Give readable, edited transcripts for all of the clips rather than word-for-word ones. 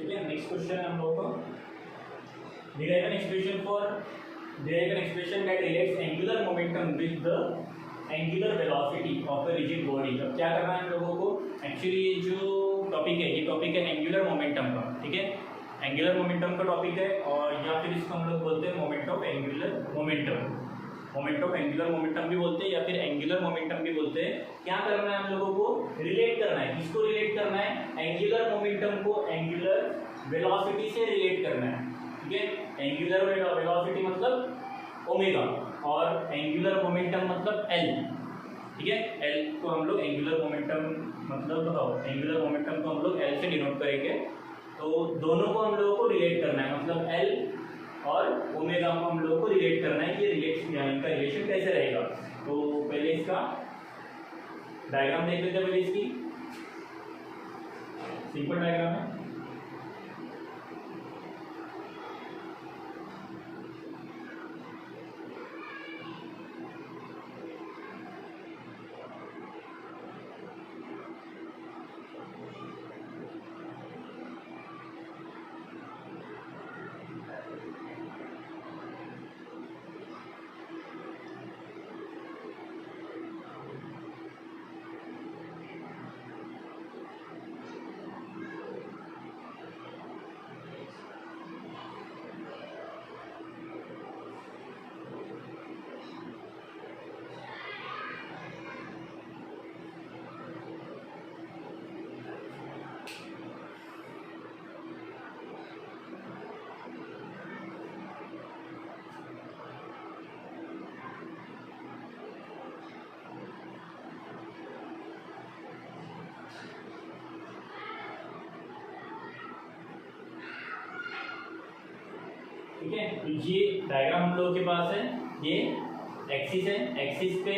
ठीक है। Next question है हम लोगों को derive an expression that relates angular momentum with the angular velocity of a rigid body. अब क्या करना है हम लोगों को, एक्चुअली ये जो टॉपिक है, ये टॉपिक है एंगुलर मोमेंटम का, ठीक है। एंगुलर मोमेंटम का टॉपिक है, और या फिर इसको हम लोग बोलते हैं मोमेंट ऑफ एंगुलर मोमेंटम भी बोलते हैं, या फिर एंगुलर मोमेंटम भी बोलते हैं। क्या करना है हम लोगों को, रिलेट करना है। किसको रिलेट करना है, एंगुलर मोमेंटम को एंगुलर वेलोसिटी से रिलेट करना है, ठीक है। एंगुलर वेलोसिटी मतलब ओमेगा और एंगुलर मोमेंटम मतलब एल, ठीक है। एल को हम लोग एंगुलर मोमेंटम को हम लोग एल से डिनोट करेंगे। तो दोनों को हम लोगों को रिलेट करना है, मतलब एल और ओमेगा को हम लोगों को रिलेट करना है कि इनका रिलेशन कैसे रहेगा। तो पहले इसका डायग्राम देख लेते हैं। पहले इसकी सिंपल डायग्राम है। ठीक है, तो ये डायग्राम हम लोगों के पास है। ये एक्सिस है, एक्सिस पे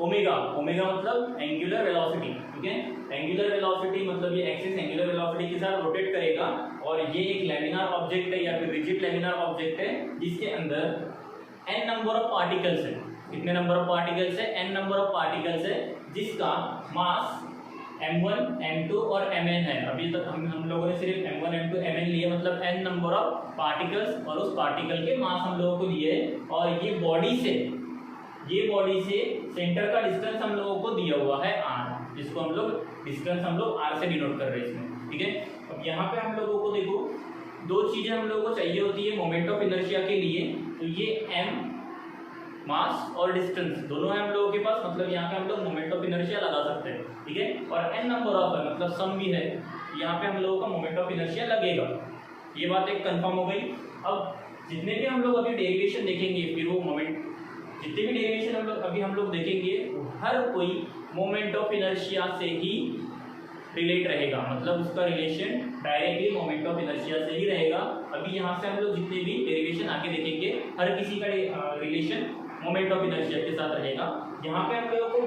ओमेगा मतलब एंगुलर वेलोसिटी, ठीक है। एंगुलर वेलोसिटी मतलब ये एक्सिस एंगुलर वेलोसिटी के साथ रोटेट करेगा, और ये एक लैमिनार ऑब्जेक्ट है या फिर रिजिड लैमिनार ऑब्जेक्ट है, जिसके अंदर n नंबर ऑफ पार्टिकल्स है। कितने नंबर ऑफ पार्टिकल्स है, n नंबर ऑफ पार्टिकल्स है, जिसका मास m1 m2 और mn है। अभी तक हम लोगों ने सिर्फ m1 m2 mn लिए, मतलब n नंबर ऑफ पार्टिकल्स, और उस पार्टिकल के मास हम लोगों को दिए। और ये बॉडी से सेंटर का डिस्टेंस हम लोगों को दिया हुआ है r, जिसको हम लोग डिस्टेंस हम लोग r से डिनोट कर रहे हैं इसमें, ठीक है। अब यहाँ पे हम लोगों को देखो, दो चीजें हम लोगों को चाहिए होती है मोमेंट ऑफ इनर्शिया के लिए। तो ये m मास और डिस्टेंस दोनों है हम लोगों के पास, मतलब यहाँ पे हम लोग मोमेंट ऑफ इनर्शिया लगा सकते हैं, ठीक है। और n नंबर ऑफ है, मतलब सम भी है, यहाँ पे हम लोगों का मोमेंट ऑफ इनर्शिया लगेगा। ये बात एक कंफर्म हो गई। अब जितने भी हम लोग अभी डेरिवेशन देखेंगे, फिर वो मोमेंट, जितने भी डेरिवेशन हम लोग देखेंगे, हर कोई मोमेंट ऑफ इनर्शिया से ही रिलेट रहेगा, मतलब उसका relation directly moment of inertia से ही रहेगा। अभी यहाँ से हम लोग जितने भी डेरिवेशन आके देखेंगे, हर किसी का रिलेशन मोमेंट ऑफ इनर्शिया के साथ रहेगा। यहाँ पे हम लोगों को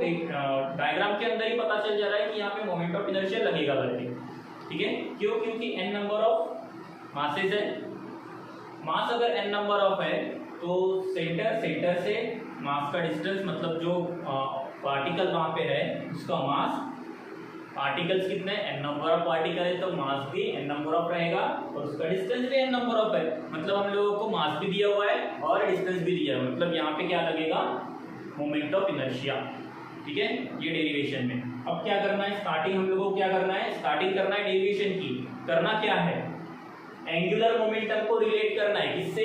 डायग्राम के अंदर ही पता चल जा रहा है कि यहाँ पे मोमेंट ऑफ इनर्शिया लगेगा करके, ठीक है। क्यों, क्योंकि n नंबर ऑफ मासेस है। मास अगर n नंबर ऑफ है, तो सेंटर से मास का डिस्टेंस, मतलब जो पार्टिकल वहाँ पे है उसका मास, पार्टिकल्स कितने, n नंबर ऑफ पार्टिकल है, तो मास भी n नंबर ऑफ रहेगा, और उसका डिस्टेंस भी n नंबर ऑफ है। मतलब हम लोगों को मास भी दिया हुआ है और डिस्टेंस भी दिया है, मतलब यहाँ पे क्या लगेगा, मोमेंट ऑफ इनर्शिया, ठीक है। ये डेरिवेशन में अब क्या करना है, स्टार्टिंग हम लोगों को क्या करना है, स्टार्टिंग करना है डेरिवेशन की। करना क्या है, एंगुलर मोमेंटम को रिलेट करना है, किससे,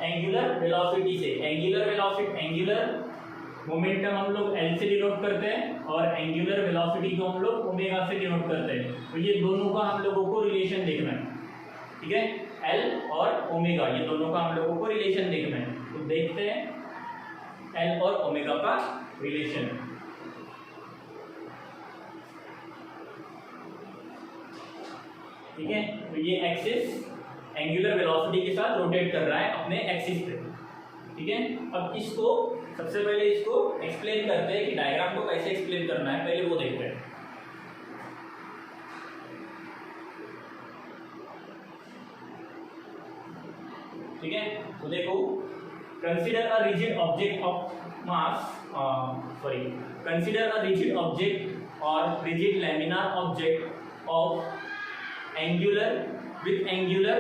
एंगुलर वेलोसिटी से। एंगुलर मोमेंटम हम लोग L से डिनोट करते हैं, और एंगुलर वेलोसिटी को हम लोग ओमेगा से डिनोट करते हैं। तो ये दोनों का हम लोगों को रिलेशन देखना है, ठीक है। L और ओमेगा, ये दोनों का हम लोगों को रिलेशन देखना है। तो देखते हैं L और ओमेगा का रिलेशन। ठीक है, तो ये एक्सिस एंगुलर वेलोसिटी के साथ रोटेट कर रहा है अपने एक्सिस पे, ठीक है। अब इसको सबसे पहले इसको एक्सप्लेन करते हैं कि डायग्राम को कैसे एक्सप्लेन करना है, पहले वो देखते हैं। ठीक है, तो देखो, consider a rigid object of mass, consider a rigid object और rigid laminar object of angular with angular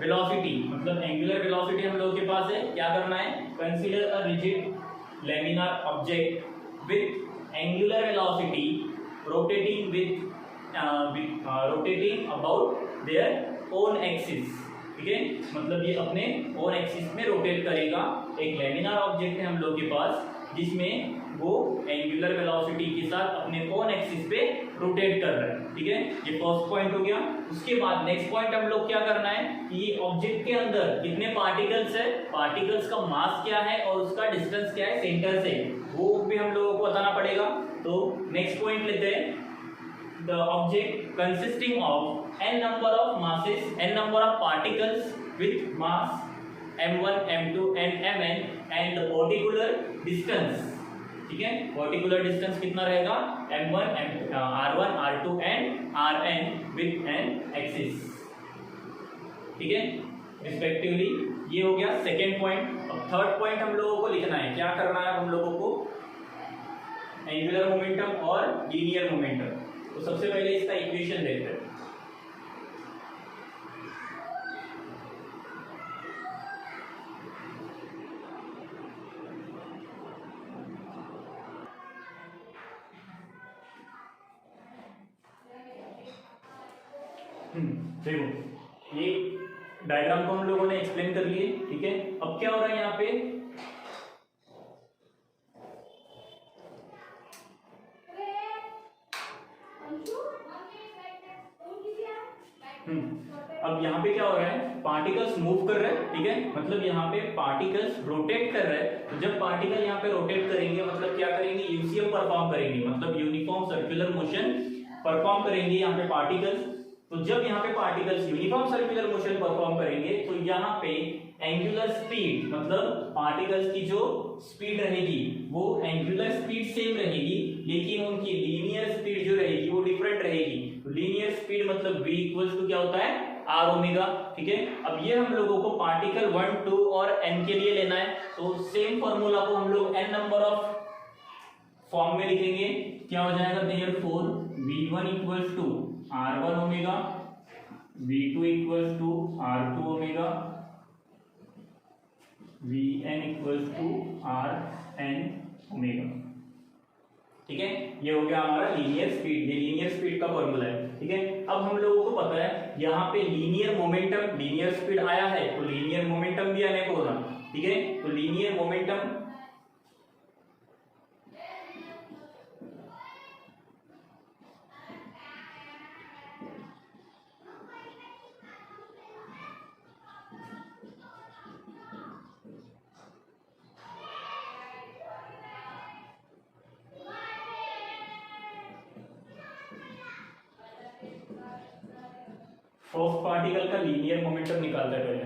velocity, मतलब एंगुलर वेलोसिटी हम लोगों के पास है, क्या करना है, consider a rigid laminar object with angular velocity rotating rotating about their own axis, ठीक है, मतलब ये अपने ओन एक्सिस में रोटेट करेगा। एक लैमिनार ऑब्जेक्ट है हम लोग के पास जिसमें वो एंगुलर वेलोसिटी के साथ अपने ओन एक्सिस पे रोटेट कर रहा है, ठीक है, ये फर्स्ट पॉइंट हो गया। उसके बाद नेक्स्ट पॉइंट हम लोग क्या करना है कि ये ऑब्जेक्ट के अंदर कितने पार्टिकल्स है, पार्टिकल्स का मास क्या है और उसका डिस्टेंस क्या है सेंटर से, वो भी हम लोगों को बताना पड़ेगा। तो नेक्स्ट पॉइंट लेते हैं, the object consisting of n number of masses, n number of particles with mass m1 m2 and mn and the particular distance, ठीक है, particular distance कितना रहेगा, m1 r1 r2 and rn with n axis, ठीक है, respectively. ये हो गया second point. अब थर्ड पॉइंट हम लोगों को लिखना है, क्या करना है हम लोगों को, एंगुलर मोमेंटम और लीनियर मोमेंटम। तो सबसे पहले इसका इक्वेशन देखते हैं। देखो ये डायग्राम को हम लोगों ने एक्सप्लेन कर लिए, ठीक है। अब क्या हो रहा है यहाँ पे, अब यहाँ पे क्या हो रहा है, पार्टिकल्स मूव कर रहे हैं, ठीक है, मतलब यहाँ पे पार्टिकल्स रोटेट कर रहे हैं। तो जब पार्टिकल यहाँ पे रोटेट करेंगे मतलब क्या करेंगे, यूसीएम परफॉर्म करेंगे, मतलब यूनिफॉर्म सर्कुलर मोशन परफॉर्म करेंगे यहाँ पे पार्टिकल्स। तो जब यहाँ पे particles uniform circular motion perform करेंगे तो यहाँ पे एंगुलर स्पीड, मतलब पार्टिकल्स की जो स्पीड रहेगी वो एंगुलर स्पीड सेम रहेगी, लेकिन उनकी लीनियर स्पीड जो रहेगी वो डिफरेंट रहेगी। तो लीनियर स्पीड मतलब v इक्वल्स टू क्या होता है, आर ओमेगा, ठीक है। अब ये हम लोगों को पार्टिकल 1 2 और n के लिए लेना है, तो सेम फॉर्मूला को हम लोग n नंबर ऑफ फॉर्म में लिखेंगे। क्या हो जाएगा, therefore v1 equals to r1 omega, v2 equals to r2 omega, vn equals to rn omega, ठीक है। ये हो गया हमारा लीनियर स्पीड, ये लीनियर स्पीड का फॉर्मूला है, ठीक है। अब हम लोगों को पता है यहाँ पे लीनियर मोमेंटम, लीनियर स्पीड आया है तो लीनियर मोमेंटम भी आने को होगा, ठीक है। तो लीनियर मोमेंटम फर्स्ट पार्टिकल का लीनियर मोमेंटम निकालते हैं पहले।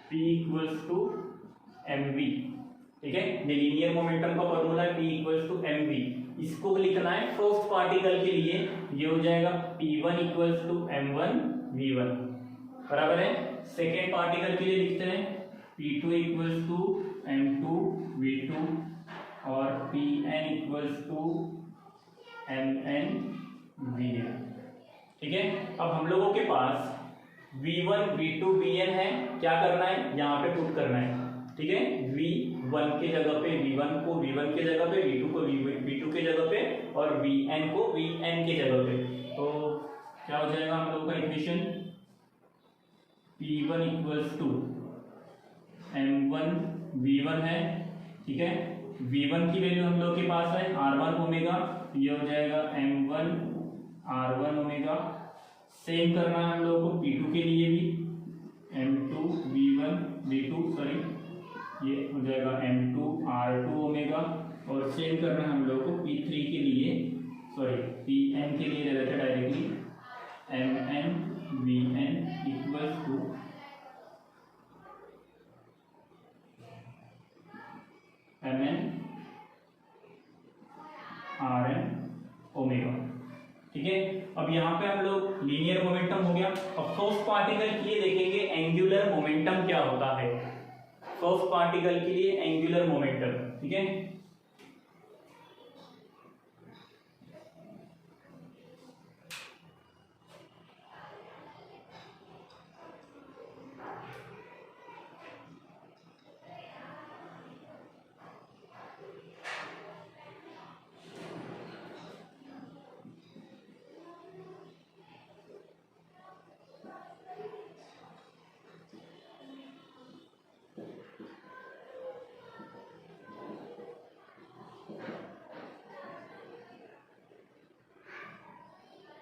P इक्वल्स टू mv, ठीक है, ये लीनियर मोमेंटम का फॉर्मूला है, P इक्वल्स टू mv। इसको लिखना है फर्स्ट पार्टिकल के लिए, ये हो जाएगा P1 equals to m1 v1, बराबर है। सेकेंड पार्टिकल के लिए लिखते हैं P2 equals to m2 v2 और Pn equals to mn vn, ठीक है। अब हम लोगों के पास v1 v2 vn है, क्या करना है, यहाँ पे पुट करना है, ठीक है। v1 के जगह पे v1 को v1 के जगह पे, v2 को v2 के जगह पे और vn को vn के जगह पे। तो क्या हो जाएगा हम लोगों का equation, P1 equals to m1 v1 है, ठीक है। v1 की वैल्यू हम लोग के पास है r1 ओमेगा, ये हो जाएगा m1 r1 ओमेगा। सेम करना है हम लोगों को P2 के लिए भी, m2 v1 v2 सॉरी, ये हो जाएगा m2 r2 ओमेगा। और सेम करना है हम लोग को P3 के लिए, सॉरी Pn के लिए ले लेते हैं directly, mn vn equals to mn rn omega, ठीक है। अब यहाँ पे हम लोग लीनियर मोमेंटम हो गया। अब फर्स्ट पार्टिकल के लिए देखेंगे एंगुलर मोमेंटम क्या होता है। फर्स्ट पार्टिकल के लिए एंगुलर मोमेंटम, ठीक है।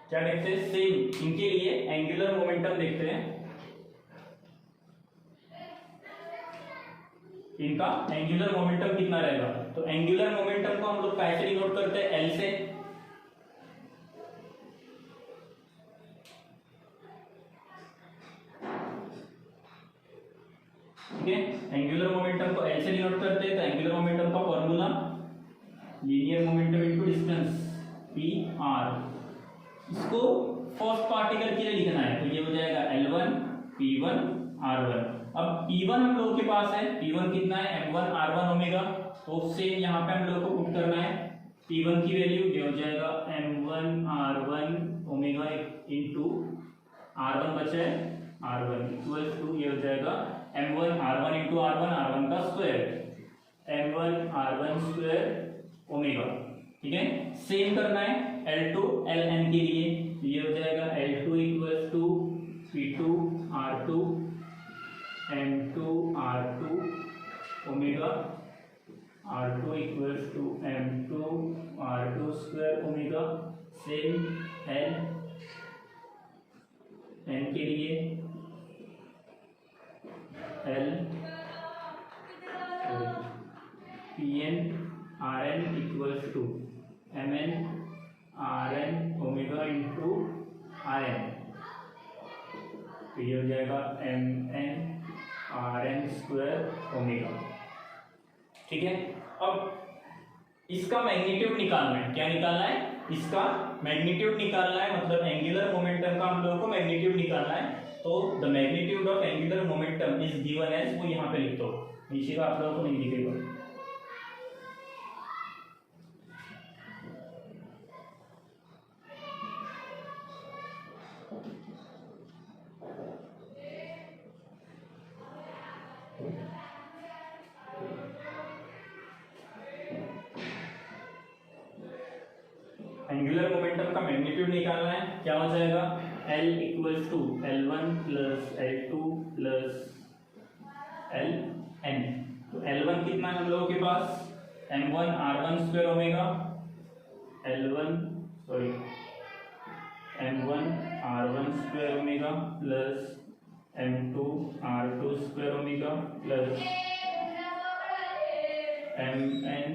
क्या देखते हैं, सेम इनके लिए एंगुलर मोमेंटम देखते हैं। इनका एंगुलर मोमेंटम कितना रहेगा, तो एंगुलर मोमेंटम को हम लोग कैसे डिनोट करते हैं, एल से। ठीक है, एंगुलर मोमेंटम को एल से डिनोट करते हैं। तो एंगुलर मोमेंटम का formula linear momentum into distance P R. इसको फर्स्ट पार्टिकल के लिए लिखना है, तो ये हो जाएगा L1 P1 R1। अब P1 हम लोगों के पास है, P1 कितना है, M1 R1 ओमेगा। तो सेम यहाँ पे हम लोगों को पुट करना है P1 की वैल्यू, ये हो जाएगा M1 R1 omega into R1 बचा है R1 इक्वल्स टू, ये हो जाएगा M1 R1 इंटू R1 का square, M1 R1 square omega. ठीक है, सेम करना है L2 Ln के लिए, ये हो जाएगा L2 equals to P2 R2 M2 R2 omega, R2 equals to M2 R2 square omega. Same L n के लिए L Pn Rn equals to Mn Rn omega into Rn, तो ये हो जाएगा Mn Rn स्क्वायर ओमेगा। ठीक है, अब इसका मैग्नीट्यूड निकालना है। क्या निकालना है, इसका मैग्नीट्यूड निकालना है, मतलब एंगुलर मोमेंटम का हम लोगों को मैग्नीट्यूड निकालना है। तो the magnitude of angular momentum is given as, वो यहाँ पे लिख दो, नीचे का आप लोगों को नहीं दिखेगा। एंगुलर मोमेंटम का मैग्नीट्यूड निकालना है, क्या हो जाएगा, L equals to L1 plus L2 plus Ln। तो L1 कितना है हम लोगों के पास, M1 R1 square omega, M1 R1 square omega plus M2 R2 square omega plus Mn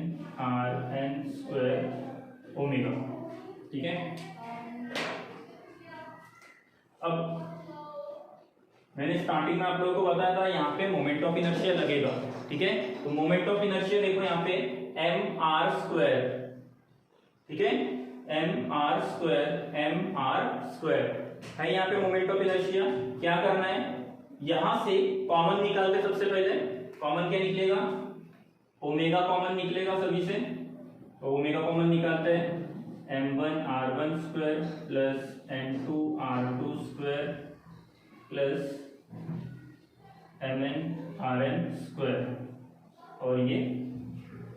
Rn square omega. ठीक है, अब मैंने स्टार्टिंग में आप लोगों को बताया था यहाँ पे मोमेंट ऑफ इनर्शिया लगेगा। ठीक है, तो मोमेंट ऑफ इनर्शिया देखो यहाँ पे mr स्क्वायर, ठीक है, mr स्क्वायर है यहाँ पे मोमेंट ऑफ इनर्शिया। क्या करना है, यहां से कॉमन निकाल के, सबसे पहले कॉमन क्या निकलेगा, ओमेगा कॉमन निकलेगा सभी से, तो ओमेगा कॉमन निकालते हैं, M1 R1 square plus M2 R2 square plus Mn Rn square, और ये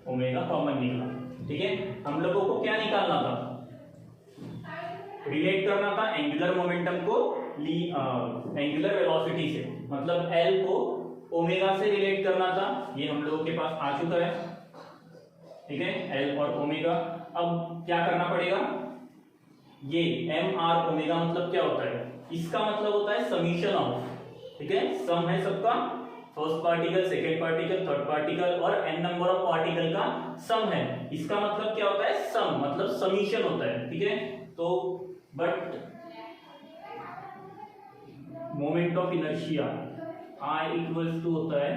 ओमेगा कॉमन निकला। ठीक है, हम लोगों को क्या निकालना था, रिलेट करना था एंगुलर मोमेंटम को एंगुलर वेलोसिटी से, मतलब L को ओमेगा से रिलेट करना था। ये हम लोगों के पास आ चुका है। ठीक है, L और ओमेगा। अब क्या करना पड़ेगा, ये mr ओमेगा मतलब क्या होता है, इसका मतलब होता है समीशन ऑफ, ठीक है, सम है सबका, first particle, second particle, third particle और n नंबर ऑफ पार्टिकल का सम है। इसका मतलब क्या होता है, सम मतलब समीशन होता है। ठीक है, तो but moment of inertia I equals to होता है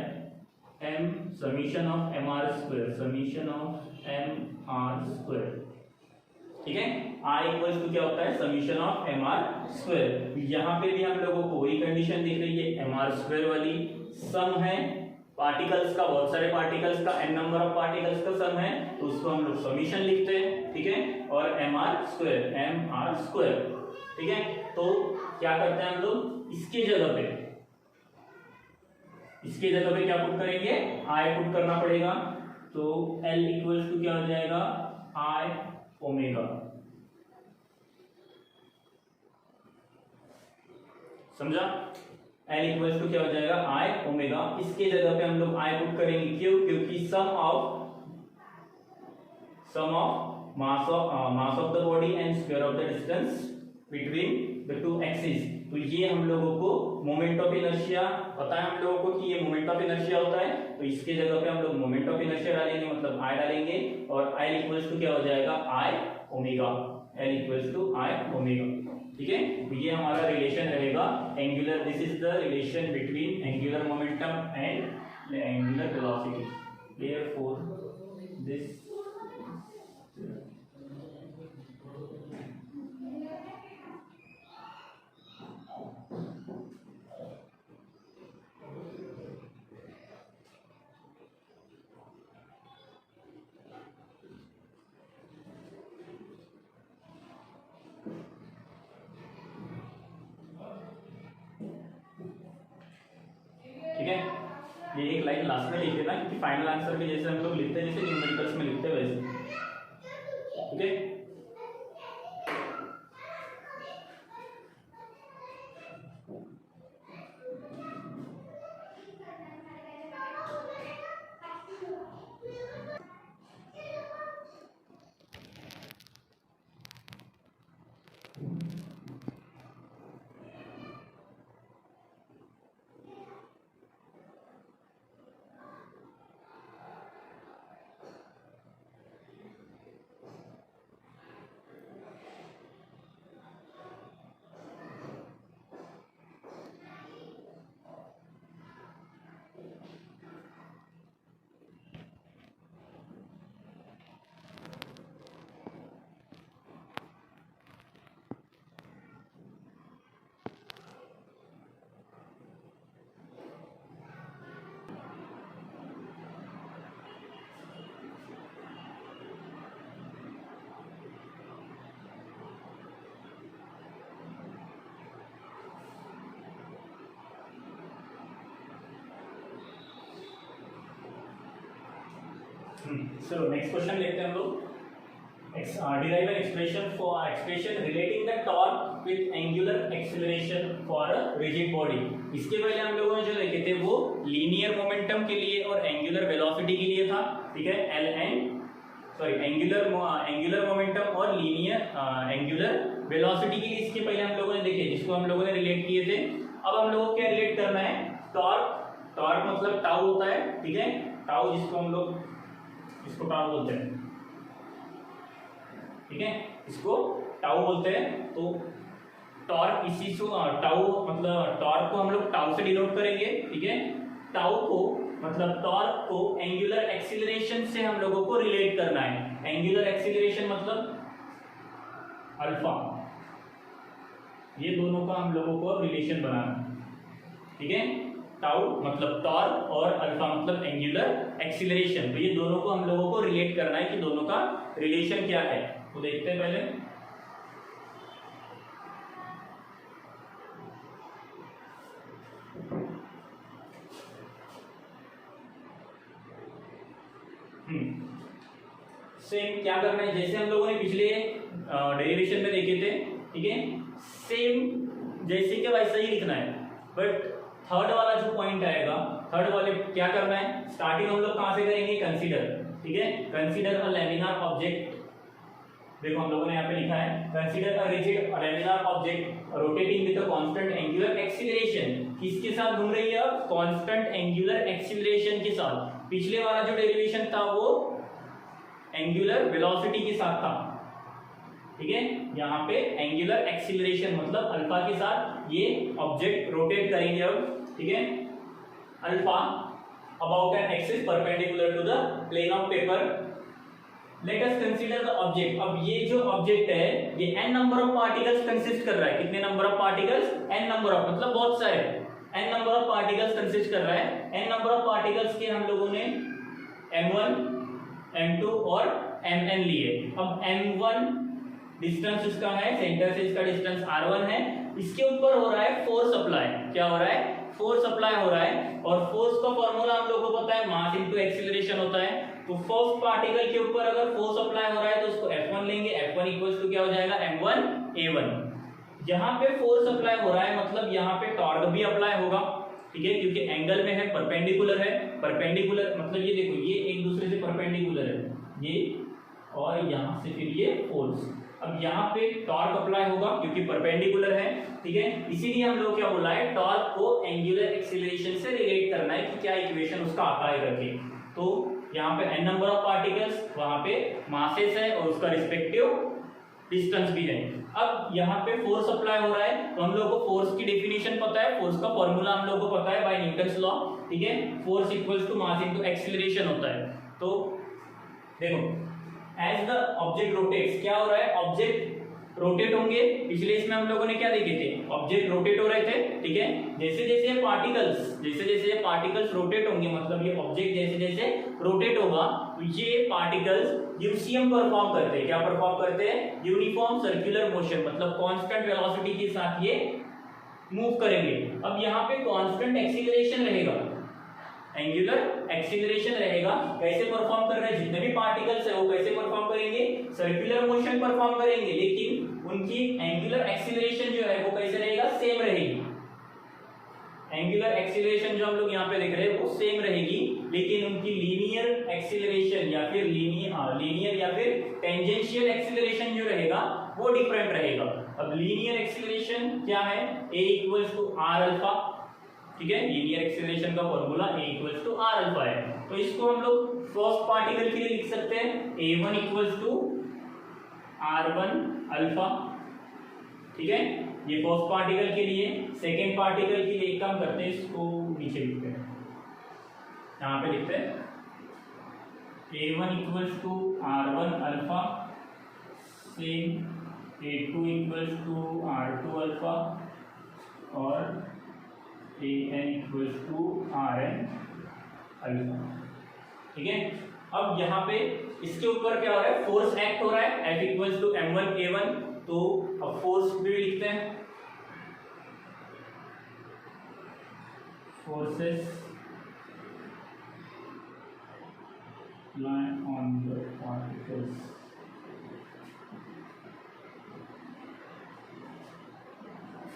m summation of mr square, summation of mr square. ठीक है, I इक्वल्स टू क्या होता है, समीशन ऑफ mr स्क्वायर। यहाँ पे भी हम लोगों को वही कंडीशन दिख रही है, mr स्क्वायर वाली, सम है पार्टिकल्स का, बहुत सारे पार्टिकल्स का n नंबर ऑफ पार्टिकल्स का सम है, तो उसको हम लोग समीशन लिखते हैं, ठीक है, और mr स्क्वायर, ठीक है। तो क्या करते हैं हम लोग, इसके जगह पे क्या पुट करेंगे, i पुट करना पड़ेगा, तो L इक्वल्स टू क्या हो जाएगा, i ओमेगा, समझा। L इक्वल्स टू क्या हो जाएगा, i ओमेगा। इसके जगह पे हम लोग i पुट करेंगे, क्यों, क्योंकि sum of mass of the body and square of the distance between the two axis. तो ये हम लोगों को मोमेंट ऑफ इनर्शिया पता है हम लोगों को कि ये मोमेंट ऑफ इनर्शिया होता है, तो इसके जगह पे हम लोग मोमेंट ऑफ इनर्शिया डालेंगे, मतलब I डालेंगे, और I इक्वल्स टू क्या हो जाएगा, I omega, L equals to I omega, ठीक है। तो ये हमारा रिलेशन रहेगा angular, this is the relation between angular momentum and angular velocity, therefore this ठीक है। ये एक लाइन लास्ट में लिख देना, क्योंकि फाइनल आंसर भी जैसे हम लोग लिखते हैं, जैसे न्यूमेरिकल्स में लिखते हैं वैसे, ठीक है। चलो नेक्स्ट क्वेश्चन लेते हैं हम लोग। Derive an expression relating the torque with angular acceleration for a rigid body. इसके पहले हम लोगों ने जो देखे थे वो लीनियर मोमेंटम के लिए और एंगुलर वेलोसिटी के लिए था, ठीक है, एंगुलर मोमेंटम और लीनियर एंगुलर वेलोसिटी के लिए इसके पहले हम लोगों ने देखे, जिसको हम लोगों ने रिलेट किए थे। अब हम लोगों को क्या रिलेट करना है, टॉर्क मतलब टाउ होता है, ठीक है, टाउ जिसको हम लोग इसको टाउ बोलते हैं, ठीक है, इसको टाउ बोलते हैं। तो टॉर्क इसी को टाउ मतलब टॉर्क को हम लोग टाउ से डिनोट करेंगे, ठीक है। टाउ को मतलब टॉर्क को एंगुलर एक्सीलरेशन से हम लोगों को रिलेट करना है। एंगुलर एक्सीलरेशन मतलब अल्फा, ये दोनों का हम लोगों को रिलेशन बनाना है, ठीक है। टाउ मतलब टॉर्क और अल्फा मतलब एंगुलर एक्सीलरेशन, तो ये दोनों को हम लोगों को रिलेट करना है कि दोनों का रिलेशन क्या है, तो देखते हैं पहले। सेम क्या करना है, जैसे हम लोगों ने पिछले डेरिवेशन में देखे थे, ठीक है, सेम जैसे कि वैसा ही लिखना है। बट थर्ड वाला जो पॉइंट आएगा, थर्ड वाले क्या करना है, स्टार्टिंग हम लोग कहां से करेंगे, कंसीडर, ठीक है, कंसीडर अ लैमिनार ऑब्जेक्ट। देखो हम लोगों ने यहाँ पे लिखा है consider a rigid laminar object rotating with a constant angular acceleration. किसके साथ घूम रही है अब, कांस्टेंट एंगुलर एक्सीलरेशन के साथ। पिछले वाला जो डेरिवेशन था वो एंगुलर वेलोसिटी के साथ था, ठीक है। यहाँ पे एंगुलर एक्सीलरेशन मतलब अल्फा के साथ ये ऑब्जेक्ट रोटेट करेंगे अब, ठीक है। Alpha about an axis perpendicular to the plane of paper. Let us consider the object. अब ये जो ऑब्जेक्ट है ये n number of particles consist कर रहा है। कितने number of particles, n number of मतलब बहुत सारे, n number of particles consist कर रहा है, n नंबर ऑफ पार्टिकल्स के हम लोगों ने m1 m2 और mn लिए। अब m1 डिस्टेंस इसका है, सेंटर से इसका डिस्टेंस r1 है, इसके ऊपर हो रहा है फोर्स अप्लाई। क्या हो रहा है? फोर्स अप्लाई हो रहा है, और फोर्स का फॉर्मूला हम लोगों को पता है, मास इनटू एक्सीलरेशन होता है। तो फर्स्ट पार्टिकल के ऊपर अगर फोर्स अप्लाई हो रहा है तो उसको F1 लेंगे, F1 इक्वल्स टू क्या हो जाएगा? m1a1। यहाँ पे फोर्स अप्लाई हो रहा है मतलब यहाँ पे टॉर्क भी अप्लाई होगा, ठीक है, क्योंकि एंगल में है, परपेंडिकुलर है। परपेंडिकुलर मतलब ये देखो, ये एक दूसरे से परपेंडिकुलर है ये, और यहाँ से फिर ये फोर्स। अब यहाँ पे टॉर्क अप्लाई होगा क्योंकि परपेंडिकुलर है, ठीक है। इसीलिए हम लोग क्या बोला है, टॉर्क को एंगुलर एक्सीलरेशन से रिलेट करना है कि क्या इक्वेशन उसका आता है करके। तो यहाँ पे n नंबर ऑफ पार्टिकल्स, वहां पे मासेस है और उसका रिस्पेक्टिव डिस्टेंस भी है। अब यहाँ पे फोर्स अप्लाई हो रहा है तो हम लोग को फोर्स की डेफिनेशन पता है, फोर्स का फॉर्मूला हम लोग को पता है बाय न्यूटन्स लॉ, ठीक है। Force equals to mass into acceleration होता है। तो देखो, एज द ऑब्जेक्ट रोटेट्स, क्या हो रहा है? ऑब्जेक्ट रोटेट होंगे। पिछले इसमें हम लोगों ने क्या देखे थे? ऑब्जेक्ट रोटेट हो रहे थे, ठीक है। जैसे जैसे ये पार्टिकल्स रोटेट होंगे, मतलब ये ऑब्जेक्ट जैसे जैसे रोटेट होगा तो ये पार्टिकल्स यूसीएम परफॉर्म करते हैं। क्या परफॉर्म करते हैं? यूनिफॉर्म सर्कुलर मोशन, मतलब कांस्टेंट वेलोसिटी के साथ ये मूव करेंगे। अब यहाँ पे कांस्टेंट एक्सीलरेशन रहेगा, एंगुलर एक्सीलरेशन रहेगा। कैसे परफॉर्म कर रहे हैं? जितने भी पार्टिकल्स है वो कैसे परफॉर्म करेंगे? सर्कुलर मोशन परफॉर्म करेंगे, लेकिन उनकी एंगुलर एक्सीलरेशन जो है वो कैसे रहेगा? सेम रहेगी। एंगुलर एक्सीलरेशन जो हम लोग यहाँ पे देख रहे हैं वो सेम रहेगी, लेकिन उनकी लीनियर एक्सीलरेशन या फिर लीनियर या फिर टेंजेंशियल एक्सीलरेशन जो रहेगा वो डिफरेंट रहेगा। अब लीनियर एक्सीलरेशन क्या है? a equals to r alpha, ठीक है। लीनियर एक्सीलरेशन का formula a equals to r alpha है। तो इसको हम लोग फर्स्ट पार्टिकल के लिए लिख सकते हैं a1 equals to r1 alpha, ठीक है। ये फर्स्ट पार्टिकल के लिए। सेकेंड पार्टिकल के लिए एक काम करते हैं, इसको नीचे लिखते हैं, यहाँ पे लिखते हैं a1 equals to r1 alpha, same a2 equals to r2 alpha, और an equals to rn alpha, ठीक है। अब यहाँ पे इसके ऊपर क्या हो रहा है? फोर्स एक्ट हो रहा है, F इक्वल्स टू m1a1। तो अब फोर्स भी लिखते हैं, forces lie on the particles।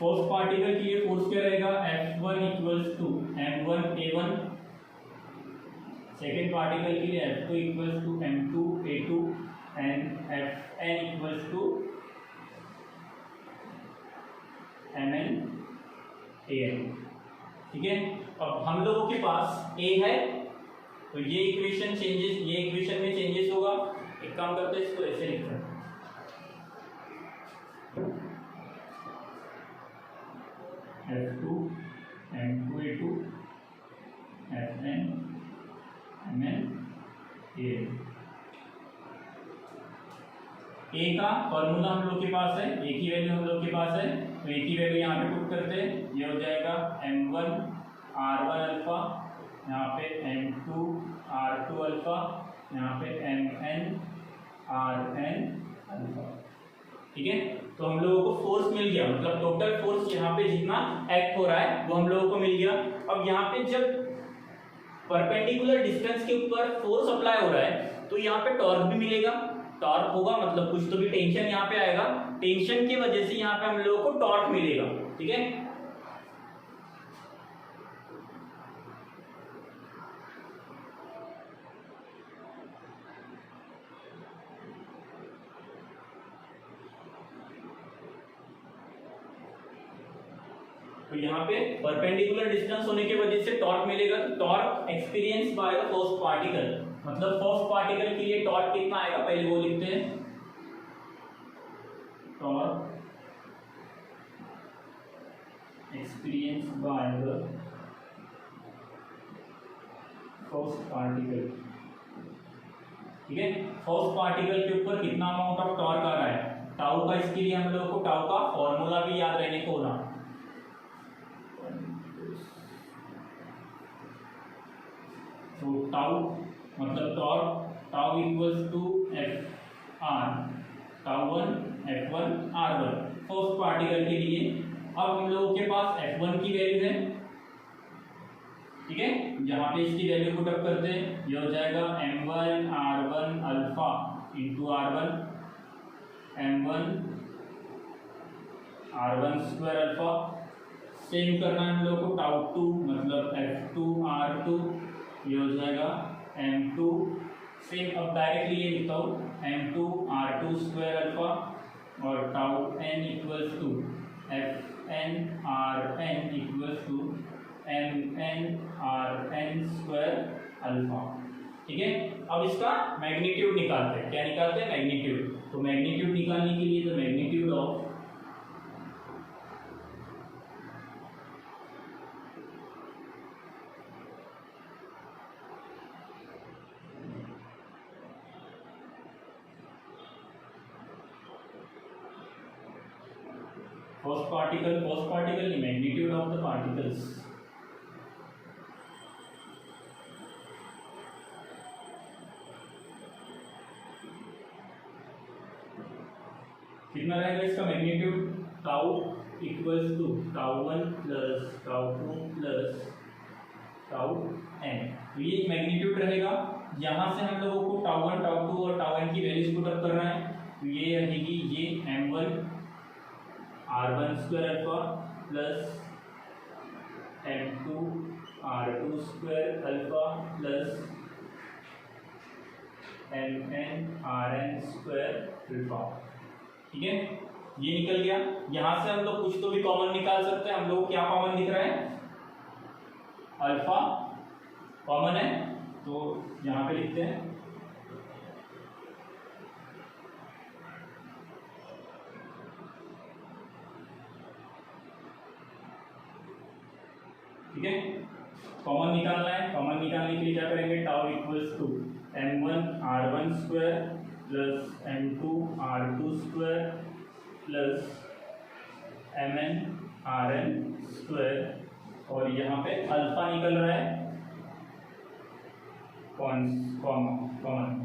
First particle के लिए फोर्स क्या रहेगा? F1 equals to m1a1। Second particle के लिए F2 equals to m2a2 and Fn equals to mn an, ठीक है। अब हम लोगों के पास a है तो ये इक्वेशन चेंजेस, ये इक्वेशन में चेंजेस होगा। एक काम करते हैं, इसको ऐसे लिखते हैं, F2 m2a2 Fn mn an। a का फॉर्मूला हम लोग के पास है, a की वैल्यू हम लोग के पास है, तो a की वैल्यू यहाँ पे पुट करते हैं। ये हो जाएगा m1 r1 अल्फा, यहाँ पे m2 r2 अल्फा, यहाँ पे mn rn अल्फा, ठीक है। तो हम लोगों को फोर्स मिल गया, मतलब टोटल फोर्स यहाँ पे जितना एक्ट हो रहा है वो हम लोगों को मिल गया। अब यहाँ पे जब परपेंडिकुलर डिस्टेंस के ऊपर फोर्स अप्लाई हो रहा है तो यहाँ पे टॉर्क भी मिलेगा। टॉर्क होगा मतलब कुछ तो भी टेंशन यहाँ पे आएगा, टेंशन की वजह से यहाँ पे हम लोगों को टॉर्क मिलेगा, ठीक है। तो यहाँ पे परपेंडिकुलर डिस्टेंस होने की वजह से टॉर्क मिलेगा। तो torque experience by the first particle, मतलब फर्स्ट पार्टिकल के लिए टॉर्क कितना आएगा पहले वो लिखते हैं। Torque experience by the first particle, ठीक है। फर्स्ट पार्टिकल के ऊपर कितना अमाउंट ऑफ टॉर्क आ रहा है, टाउ का। इसके लिए हम लोगों को टाउ का फॉर्मूला भी याद रहने को होना। तो टाउ मतलब torque, tau equals to F R, tau 1 F1 R1 first particle के लिए। अब हम लोगों के पास F1 की वैल्यू है, ठीक है, जहां पे इसकी वैल्यू पुट अप करते हैं, ये हो जाएगा m1 R1 alpha into R1, m1 R1 square alpha. Same करना है हम लोग को टाउ 2 मतलब F2 R2, ये हो जाएगा m2, सेम अब डायरेक्टली ये लिखता हूँ m2 R2 स्क्वायर अल्फा, और tau n equals to Fn Rn equals to Mn Rn square alpha, ठीक है। अब इसका मैग्नीट्यूड निकालते हैं, क्या निकालते हैं, मैग्नीट्यूड। तो मैग्नीट्यूड निकालने के लिए तो मैग्नीट्यूड ऑफ फर्स्ट पार्टिकल नहीं, मैग्नीट्यूड ऑफ द पार्टिकल्स। कितना रहेगा इसका magnitude, tau equals to tau 1 plus tau 2 plus tau n। तो ये मैग्नीट्यूड रहेगा। यहाँ से हम लोगों को टाउ 1 टाउ 2 और टाउ n की वैल्यूज पुट अप करना है। तो ये रहेगी ये m1 R1 square alpha plus m2 R2 square alpha plus mn Rn square alpha, ठीक है। ये निकल गया। यहां से हम लोग कुछ तो भी कॉमन निकाल सकते हैं। हम लोग क्या कॉमन दिख रहा है, अल्फा कॉमन है, तो यहां पे लिखते हैं ठीक है। कॉमन निकालना है, कॉमन निकालने के लिए क्या करेंगे, tau equals to m1 R1 square plus m2 R2 square plus mn Rn square, और यहाँ पे अल्फा निकल रहा है कॉमन,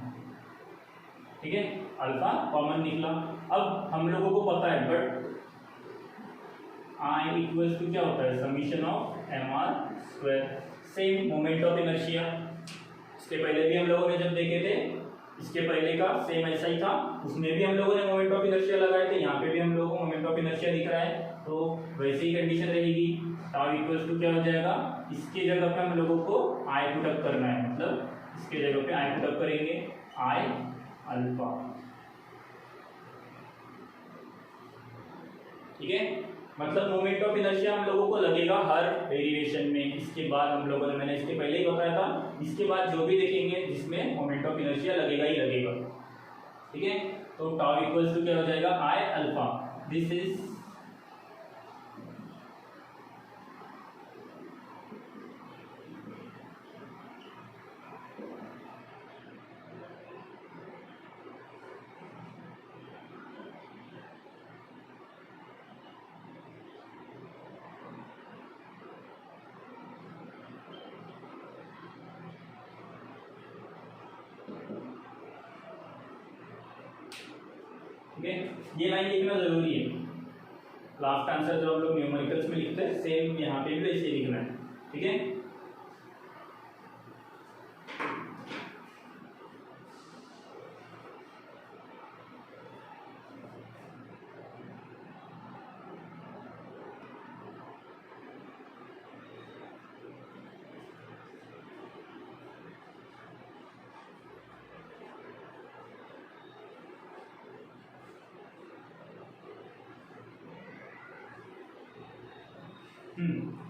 ठीक है, अल्फा कॉमन निकला। अब हम लोगों को पता है बट I इक्वल्स टू क्या होता है, summation of mr square. Same moment of inertia, इसके पहले भी हम लोगों ने जब देखे थे, इसके पहले का सेम ऐसा ही था, उसमें भी हम लोगों ने मोमेंट ऑफ इनर्शिया लगाए थे, यहाँ पे भी हम लोगों को मोमेंट ऑफ इनर्शिया दिख रहा है। तो वैसे ही कंडीशन रहेगी, टाउ इक्वल्स टू क्या हो जाएगा, इसके जगह पे हम लोगों को I पुट अप करना है, मतलब इसके जगह पे I पुट अप करेंगे I अल्फा, ठीक है। मतलब मोमेंट ऑफ इनर्शिया हम लोगों को लगेगा हर डेरिवेशन में। इसके बाद हम लोगों ने, मैंने इसके पहले ही बताया था, इसके बाद जो भी देखेंगे जिसमें मोमेंट ऑफ इनर्शिया लगेगा ही लगेगा, ठीक है। तो टाउ इक्वल्स टू क्या हो जाएगा, I अल्फा, दिस इज ठीक है। ये लाइन लिखना जरूरी है। लास्ट आंसर जो हम लोग न्यूमेरिकल्स में लिखते हैं, सेम यहाँ पे भी वैसे लिखना है, ठीक है।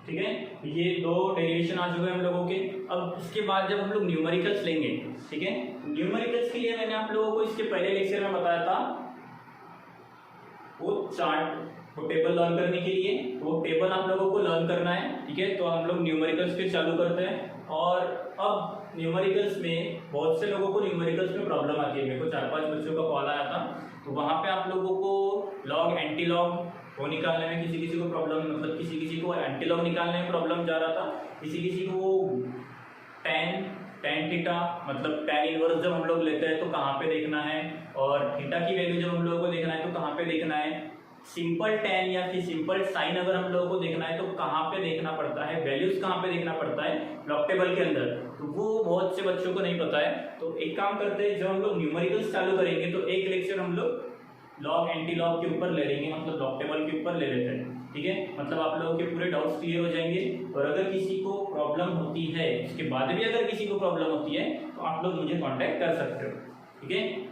ठीक है। ये दो डेरिवेशन आ चुके हैं हम लोगों के। अब इसके बाद जब हम लोग न्यूमेरिकल्स लेंगे, ठीक है, न्यूमेरिकल्स के लिए मैंने आप लोगों को इसके पहले लेक्चर में बताया था, वो चार्ट, वो टेबल लर्न करने के लिए वो टेबल आप लोगों को लर्न करना है, ठीक है। तो हम लोग न्यूमेरिकल्स फिर चालू करते हैं। और अब न्यूमेरिकल्स में बहुत से लोगों को न्यूमेरिकल्स में प्रॉब्लम आती है। मेरे को 4-5 बच्चों का कॉल आया था, तो वहाँ पे आप लोगों को लॉग एंटी लॉग वो निकालने में किसी किसी को प्रॉब्लम, मतलब किसी किसी को एंटी लॉग निकालने में प्रॉब्लम जा रहा था, किसी किसी को tan tan थीटा मतलब tan इनवर्स जब हम लोग लेते हैं तो कहाँ पे देखना है, और थीटा की वैल्यू जब हम लोगों को देखना है तो कहाँ पे देखना है, सिंपल tan या फिर सिंपल साइन अगर हम लोगों को देखना है तो कहाँ पे देखना पड़ता है, वैल्यूज कहाँ पे देखना पड़ता है लॉग टेबल के अंदर, तो वो बहुत से बच्चों को नहीं पता है। तो एक काम करते हैं, जब हम लोग न्यूमेरिकल्स चालू करेंगे तो एक लेक्चर हम लोग लॉग एंटी लॉग के ऊपर ले लेंगे, मतलब लॉग टेबल के ऊपर ले लेते हैं, ठीक है। मतलब आप लोगों के पूरे डाउट्स क्लियर हो जाएंगे, और अगर किसी को प्रॉब्लम होती है, उसके बाद भी अगर किसी को प्रॉब्लम होती है तो आप लोग मुझे कांटेक्ट कर सकते हो, ठीक है।